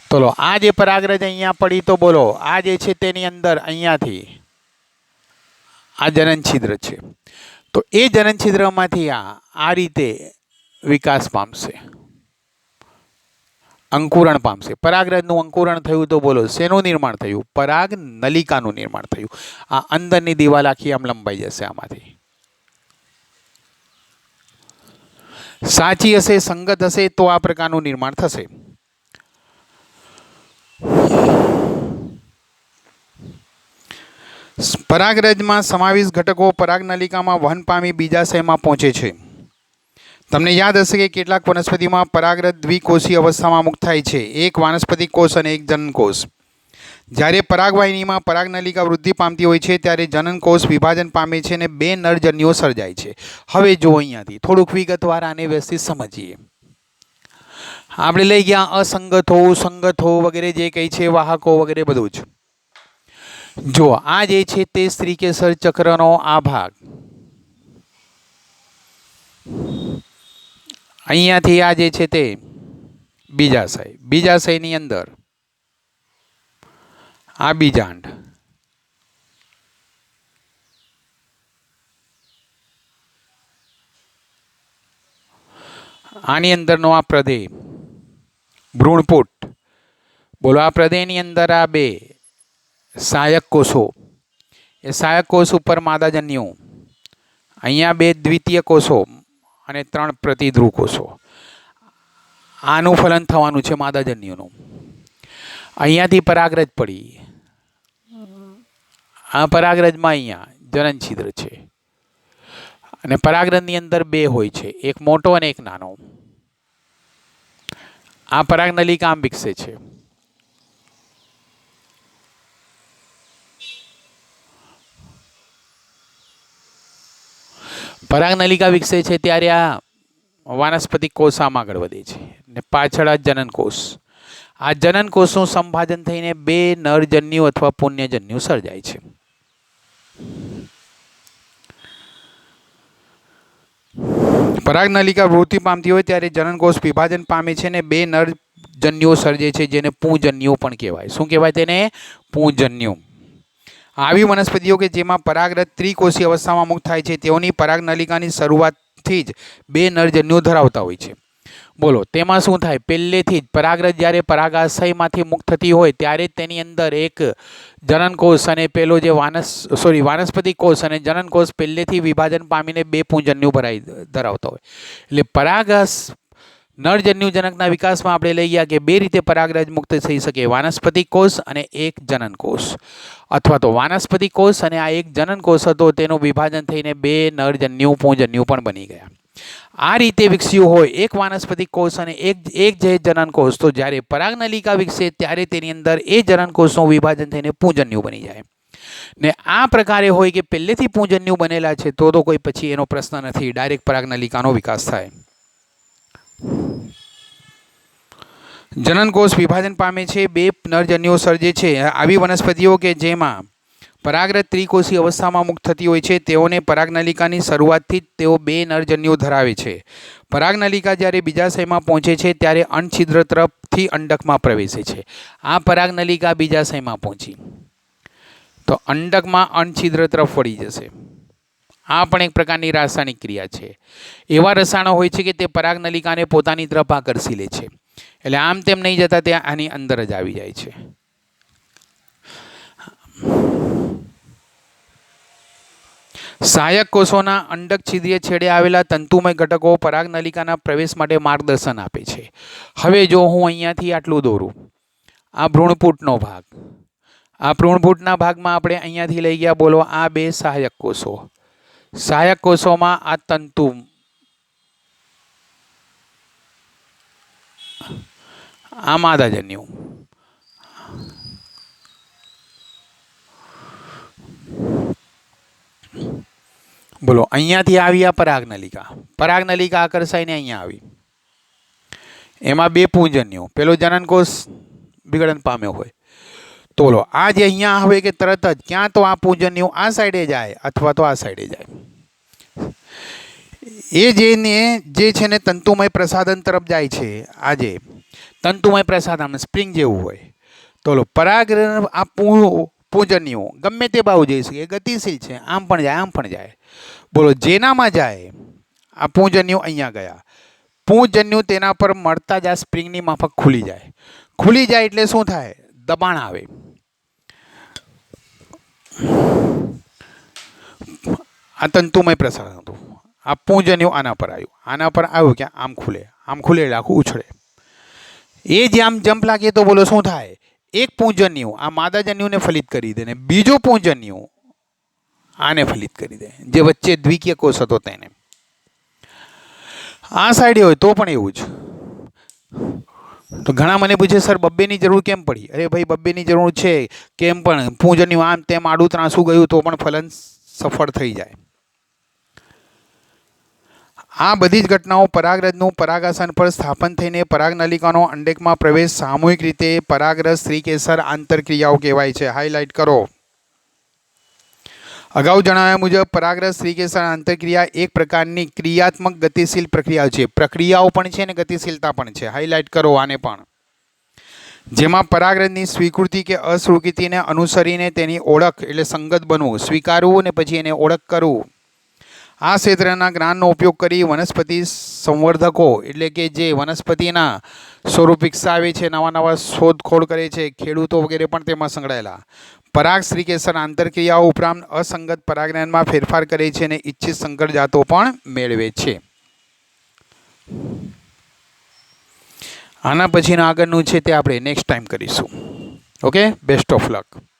તો આ જે પરાગરજ અહીંયા પડી, તો બોલો આ જે છે તેની અંદર અહીંયાથી આ જનન છિદ્ર છે. તો એ જનન છિદ્રમાંથી આ રીતે વિકાસ પામશે, અંકુરણ પામશે. પરાગરજનું અંકુરણ થયું તો બોલો શેનું નિર્માણ થયું? પરાગ નલિકાનું નિર્માણ થયું. આ અંદરની દિવાલ આખી આમ લંબાઈ જશે આમાંથી. સાચી હશે, સંગત હશે તો આ પ્રકારનું નિર્માણ થશે. પરાગરજમાં સમાવિષ્ટ ઘટકો પરાગનલિકામાં વહન પામી બીજાશયમાં પહોંચે છે. તમને યાદ હશે કે કેટલાક વનસ્પતિમાં પરાગરજ દ્વિકોષીય અવસ્થામાં મુક્ત થાય છે, એક વાનસ્પતિક કોષ અને એક જનનકોષ. જ્યારે પરાગવાહિનીમાં પરાગનલિકા વૃદ્ધિ પામતી હોય છે ત્યારે જનનકોષ વિભાજન પામે છે અને બે નરજન્યુઓ સર્જાય છે. હવે જો અહીંયાથી થોડુંક વિગતવાર આને વ્યવસ્થિત સમજીએ. આપણે લઈ ગયા અસંગતો, સંગતો વગેરે જે કંઈ છે, વાહકો વગેરે બધું જ. જો આ જે છે તે સ્ત્રીકેસર ચક્રનો આ ભાગ, અહીંયાથી આ જે છે તે બીજાશય, બીજાશયની અંદર આ બીજાંડ, આની અંદરનો આ પ્રદેહ, ભ્રૂણપુટ. બોલો, આ પ્રદેહની અંદર આ બે સહાયક કોષો, એ સહાયક કોષ ઉપર માદાજન્યુ, અહીંયા બે દ્વિતીય કોષો અને 3 પ્રતિધ્રુવ કોષો. આનું ફલન થવાનું છે માદાજન્યુનું. અહીંયાથી પરાગરજ પડી, આ પરાગરજમાં અહીંયા જનન છિદ્ર છે અને પરાગરજની અંદર બે હોય છે, એક મોટો અને એક નાનો. આ પરાગનલિકા આમ વિકસે છે. પરાગનલિકા વિકસે છે ત્યારે આ વાનસ્પતિક કોષ આમ આગળ વધે છે ને પાછળ આ જનનકોષ. આ જનનકોષનું સંભાજન થઈને બે નરજન્યુ અથવા પુણ્યજન્યુ સર્જાય છે. પરાગનલિકા વૃદ્ધિ પામતી હોય ત્યારે જનનકોષ વિભાજન પામે છે ને બે નરજન્યુઓ સર્જે છે, જેને પુંજન્યુ પણ કહેવાય. શું કહેવાય તેને? પુંજન્યુ. આવી વનસ્પતિઓ કે જેમાં પરાગરજ ત્રિકોષીય અવસ્થામાં મુક્ત થાય છે તેઓની પરાગનલિકાની શરૂઆતથી જ બે નરજન્યુઓ ધરાવતા હોય છે. બોલો, તેમાં શું થાય? પહેલેથી જ પરાગરજ જ્યારે પરાગાશયમાંથી મુક્ત થતી હોય ત્યારે જ તેની અંદર એક જનનકોષ અને પેલો જે વાનસ્પતિક કોષ અને જનનકોષ પહેલેથી વિભાજન પામીને બે પુંજન્યુ ધરાવતા હોય. એટલે નરજન્યુજનકના વિકાસમાં આપણે લઈ ગયા કે બે રીતે પરાગરજ મુક્ત થઈ શકે, વાનસ્પતિક કોષ અને એક જનનકોષ, અથવા તો વાનસ્પતિક કોષ અને આ એક જનનકોષ હતો તેનું વિભાજન થઈને બે નરજન્યુ પુંજન્યુ પણ બની ગયા. આ રીતે વિકસ્યું હોય એક વાનસ્પતિક કોષ અને એક જે જનનકોષ, તો જ્યારે પરાગનલિકા વિકસે ત્યારે તેની અંદર એ જનનકોષનું વિભાજન થઈને પુંજન્યુ બની જાય. ને આ પ્રકારે હોય કે પહેલેથી પુંજન્યુ બનેલા છે તો કોઈ પછી એનો પ્રશ્ન નથી, ડાયરેક્ટ પરાગનલિકાનો વિકાસ થાય. જનનકોષ વિભાજન પામે છે, 2 નરજન્યુઓ સર્જે છે. આવી વનસ્પતિઓ કે જેમાં પરાગરજ ત્રિકોષી અવસ્થામાં મુક્ત થતી હોય છે તેઓને પરાગનલિકાની શરૂઆતથી જ તેઓ 2 નરજન્યુઓ ધરાવે છે. પરાગનલિકા જ્યારે બીજાશયમાં પહોંચે છે ત્યારે અંડછિદ્ર તરફથી અંડકમાં પ્રવેશે છે. આ પરાગનલિકા બીજાશયમાં પહોંચી તો અંડકમાં અંડછિદ્ર તરફ વળી જશે. આ પણ એક પ્રકારની રાસાયણિક ક્રિયા છે. એવા રસાયણો હોય છે કે તે પરાગનલિકાને પોતાની તરફ આકર્ષી લે છે. એટલે આમ તેમ નહીં જતા તે આની અંદર જ આવી જાય છે. સહાયક કોષોના અંડક છિદ્રીય છેડે આવેલા તંતુમય ઘટકો પરાગનલિકાના પ્રવેશ માટે માર્ગદર્શન આપે છે. હવે જો હું અહીંયાથી આટલું દોરું, આ ભ્રૂણપૂટનો ભાગ, આ ભ્રૂણપૂટના ભાગમાં આપણે અહીંયાથી લઈ ગયા, બોલો આ 2 સહાયક કોષો. સહાયક કોષોમાં આ તંતુ, આ માદાજન્યુ, બોલો અહીંયાથી આવી આ પરાગનલિકા. પરાગનલિકા આકર્ષાઈને અહીંયા આવી. એમાં 2 પુંજન્યો, પેલો જનનકોષ વિઘટન પામ્યો હોય તો બોલો આ જે અહીંયા આવે કે તરત જ ક્યાં તો આ પુંજન્યો આ સાઈડે જાય અથવા તો આ સાઈડે જાય. એ જે છે ને તંતુમય પ્રસાધન તરફ જાય છે. આ જે તંતુમય પ્રસાધન સ્પ્રિંગ જેવું હોય તો બોલો પરાગ આ પુંજન્યો ગમે તે બાજુ જઈ શકે, ગતિશીલ છે, આમ પણ જાય આમ પણ જાય. બોલો જેનામાં જાય આ પુંજન્યો અહીંયા ગયા, પુંજન્યો તેના પર મળતા જ આ સ્પ્રિંગની માફક ખુલી જાય. ખુલી જાય એટલે શું થાય? દબાણ આવે. આ તંતુમય પ્રસારણ હતું. આ પુંજન્યો આના પર આવ્યું, આના પર આવ્યું કે આમ ખુલે એટલે આખું ઉછળે. એ જે આમ જમ્પ લાગે તો બોલો શું થાય? એક પુંજન્યુ આ માદાજન્યુને ફલિત કરી દે ને બીજો પુંજન્યુ આને ફલિત કરી દે, જે વચ્ચે દ્વિકીય કોષ હતો તેને. આ સાઈડે હોય તો પણ એવું જ. તો ઘણા મને પૂછે સર બબ્બેની જરૂર કેમ પડી? અરે ભાઈ બબ્બેની જરૂર છે કેમ પણ પુંજન્યુ આમ તેમ આડું ત્રાસું ગયું તો પણ ફલન સફળ થઈ જાય. આ બધી જ ઘટનાઓ પરાગરજનું પરાગાસન પર સ્થાપન થઈને પરાગનલિકાનો અંડકમાં પ્રવેશ સામૂહિક રીતે પરાગરજ સ્ત્રીકેસર આંતરક્રિયાઓ કહેવાય છે. હાઇલાઇટ કરો. અગાઉ જણાવ્યા મુજબ પરાગરજ સ્ત્રીકેસર આંતરક્રિયા એક પ્રકારની ક્રિયાત્મક ગતિશીલ પ્રક્રિયા છે. પ્રક્રિયાઓ પણ છે અને ગતિશીલતા પણ છે. હાઇલાઇટ કરો આને પણ. જેમાં પરાગરજની સ્વીકૃતિ કે અસ્વીકૃતિને અનુસરીને તેની ઓળખ એટલે સંગત બનવું, સ્વીકારવું ને પછી એને ઓળખ કરવું. આ ક્ષેત્રના જ્ઞાનનો ઉપયોગ કરી વનસ્પતિ સંવર્ધકો એટલે કે જે વનસ્પતિના સ્વરૂપ વિકસાવે છે, નવા શોધખોળ કરે છે, ખેડૂતો વગેરે પણ તેમાં સંકળાયેલા. પરાગ સ્ત્રીકેસર આંતરક્રિયાઓ ઉપરાંત અસંગત પરાગનયનમાં ફેરફાર કરે છે અને ઇચ્છિત સંકર જાતો પણ મેળવે છે. આના પછીનું આગળનું છે તે આપણે નેક્સ્ટ ટાઈમ કરીશું. Okay, best of luck.